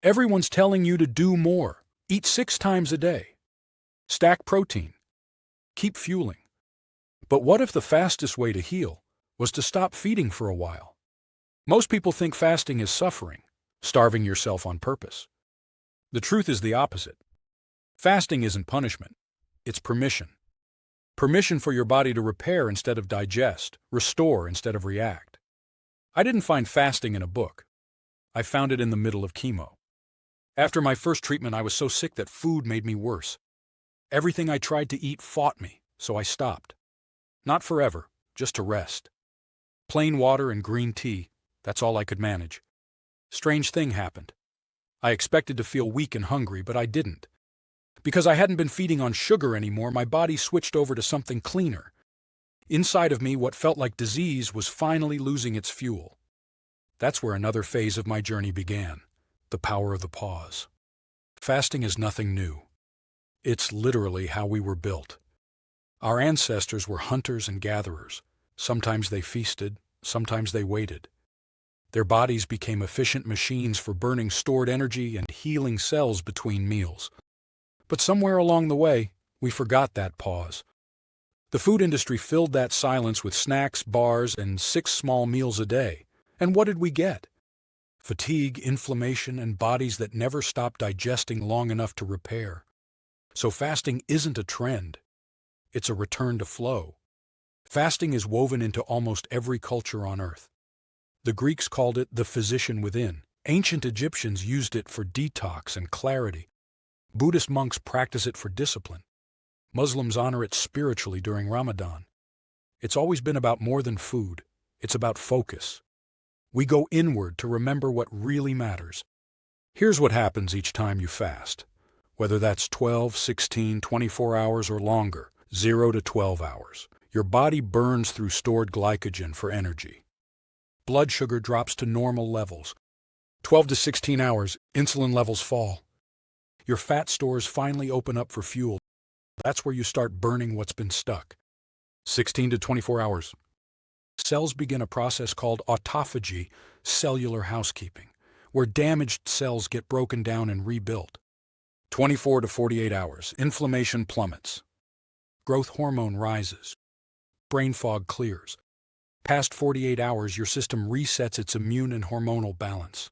Everyone's telling you to do more. Eat 6 times a day. Stack protein. Keep fueling. But what if the fastest way to heal was to stop feeding for a while? Most people think fasting is suffering, starving yourself on purpose. The truth is the opposite. Fasting isn't punishment. It's permission. Permission for your body to repair instead of digest, restore instead of react. I didn't find fasting in a book. I found it in the middle of chemo. After my first treatment, I was so sick that food made me worse. Everything I tried to eat fought me, so I stopped. Not forever, just to rest. Plain water and green tea, that's all I could manage. Strange thing happened. I expected to feel weak and hungry, but I didn't. Because I hadn't been feeding on sugar anymore, my body switched over to something cleaner. Inside of me, what felt like disease was finally losing its fuel. That's where another phase of my journey began, the power of the pause. Fasting is nothing new. It's literally how we were built. Our ancestors were hunters and gatherers. Sometimes they feasted, sometimes they waited. Their bodies became efficient machines for burning stored energy and healing cells between meals. But somewhere along the way, we forgot that pause. The food industry filled that silence with snacks, bars, and 6 small meals a day. And what did we get? Fatigue, inflammation, and bodies that never stopped digesting long enough to repair. So fasting isn't a trend. It's a return to flow. Fasting is woven into almost every culture on Earth. The Greeks called it the physician within. Ancient Egyptians used it for detox and clarity. Buddhist monks practice it for discipline. Muslims honor it spiritually during Ramadan. It's always been about more than food. It's about focus. We go inward to remember what really matters. Here's what happens each time you fast. Whether that's 12, 16, 24 hours or longer, 0 to 12 hours, your body burns through stored glycogen for energy. Blood sugar drops to normal levels. 12 to 16 hours, insulin levels fall. Your fat stores finally open up for fuel. That's where you start burning what's been stuck. 16 to 24 hours. Cells begin a process called autophagy, cellular housekeeping, where damaged cells get broken down and rebuilt. 24 to 48 hours, inflammation plummets. Growth hormone rises. Brain fog clears. Past 48 hours, your system resets its immune and hormonal balance.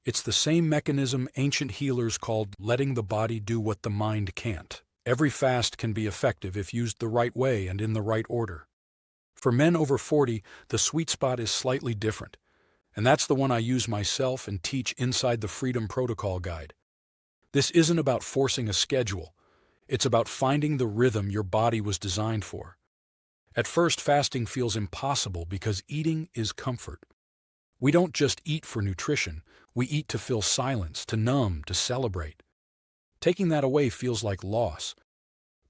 It's the same mechanism ancient healers called letting the body do what the mind can't. Every fast can be effective if used the right way and in the right order. For men over 40, the sweet spot is slightly different, and that's the one I use myself and teach inside the Freedom Protocol Guide. This isn't about forcing a schedule. It's about finding the rhythm your body was designed for. At first, fasting feels impossible because eating is comfort. We don't just eat for nutrition. We eat to fill silence, to numb, to celebrate. Taking that away feels like loss.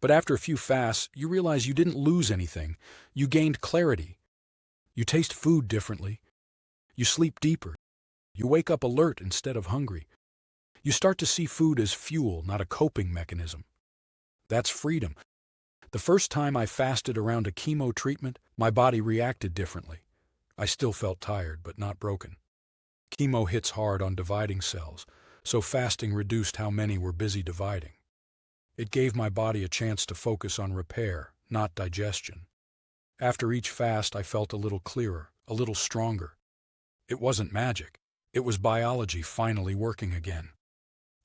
But after a few fasts, you realize you didn't lose anything. You gained clarity. You taste food differently. You sleep deeper. You wake up alert instead of hungry. You start to see food as fuel, not a coping mechanism. That's freedom. The first time I fasted around a chemo treatment, my body reacted differently. I still felt tired, but not broken. Chemo hits hard on dividing cells, so fasting reduced how many were busy dividing. It gave my body a chance to focus on repair, not digestion. After each fast, I felt a little clearer, a little stronger. It wasn't magic. It was biology finally working again.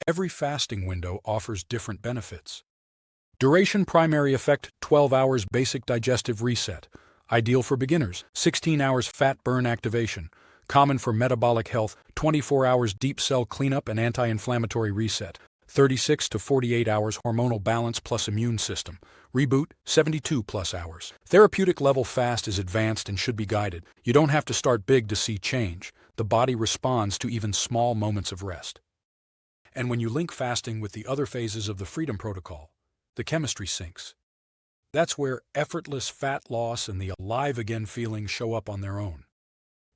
Every fasting window offers different benefits. Duration primary effect 12 hours basic digestive reset. Ideal for beginners 16 hours fat burn activation. Common for metabolic health 24 hours deep cell cleanup and anti-inflammatory reset. 36 to 48 hours hormonal balance plus immune system. Reboot 72 plus hours. Therapeutic level fast is advanced and should be guided. You don't have to start big to see change. The body responds to even small moments of rest. And when you link fasting with the other phases of the Freedom Protocol, the chemistry syncs. That's where effortless fat loss and the alive again feeling show up on their own.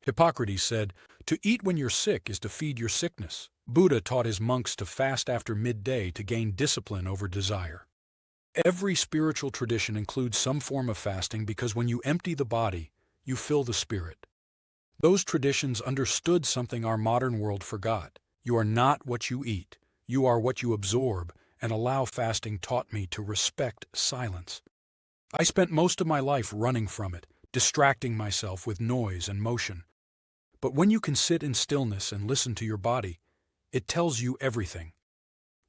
Hippocrates said, "To eat when you're sick is to feed your sickness." Buddha taught his monks to fast after midday to gain discipline over desire. Every spiritual tradition includes some form of fasting because when you empty the body, you fill the spirit. Those traditions understood something our modern world forgot. You are not what you eat. You are what you absorb, and allow fasting taught me to respect silence. I spent most of my life running from it, distracting myself with noise and motion. But when you can sit in stillness and listen to your body, it tells you everything.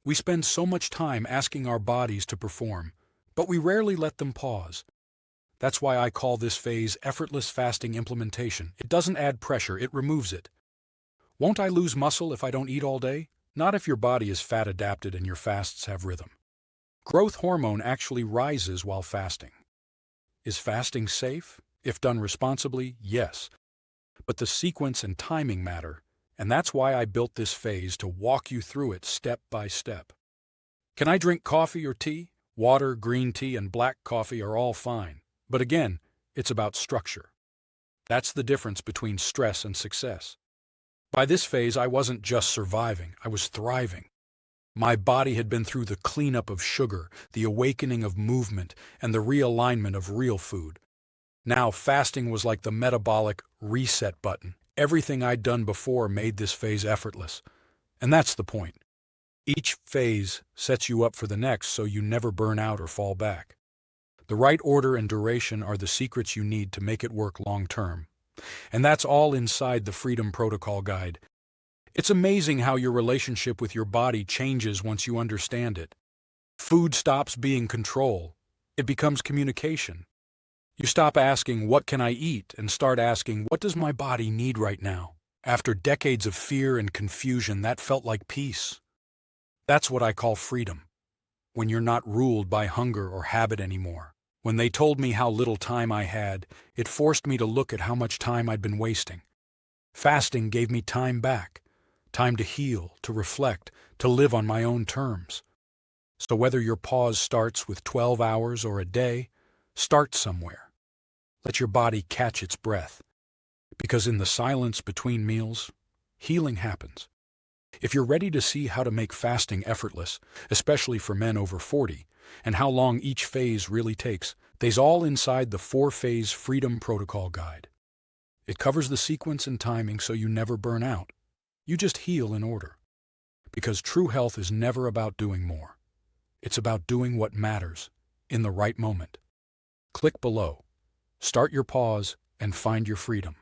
We spend so much time asking our bodies to perform, but we rarely let them pause. That's why I call this phase effortless fasting implementation. It doesn't add pressure, it removes it. Won't I lose muscle if I don't eat all day? Not if your body is fat adapted and your fasts have rhythm. Growth hormone actually rises while fasting. Is fasting safe? If done responsibly, yes. But the sequence and timing matter, and that's why I built this phase to walk you through it step by step. Can I drink coffee or tea? Water, green tea, and black coffee are all fine. But again, it's about structure. That's the difference between stress and success. By this phase, I wasn't just surviving, I was thriving. My body had been through the cleanup of sugar, the awakening of movement, and the realignment of real food. Now, fasting was like the metabolic reset button. Everything I'd done before made this phase effortless. And that's the point. Each phase sets you up for the next so you never burn out or fall back. The right order and duration are the secrets you need to make it work long term. And that's all inside the Freedom Protocol Guide. It's amazing how your relationship with your body changes once you understand it. Food stops being control. It becomes communication. You stop asking, "What can I eat?" and start asking, "What does my body need right now?" After decades of fear and confusion, that felt like peace. That's what I call freedom. When you're not ruled by hunger or habit anymore. When they told me how little time I had, it forced me to look at how much time I'd been wasting. Fasting gave me time back. Time to heal, to reflect, to live on my own terms. So whether your pause starts with 12 hours or a day, start somewhere. Let your body catch its breath. Because in the silence between meals, healing happens. If you're ready to see how to make fasting effortless, especially for men over 40, and how long each phase really takes, they's all inside the 4-phase Freedom Protocol Guide. It covers the sequence and timing so you never burn out. You just heal in order. Because true health is never about doing more. It's about doing what matters, in the right moment. Click below. Start your pause and find your freedom.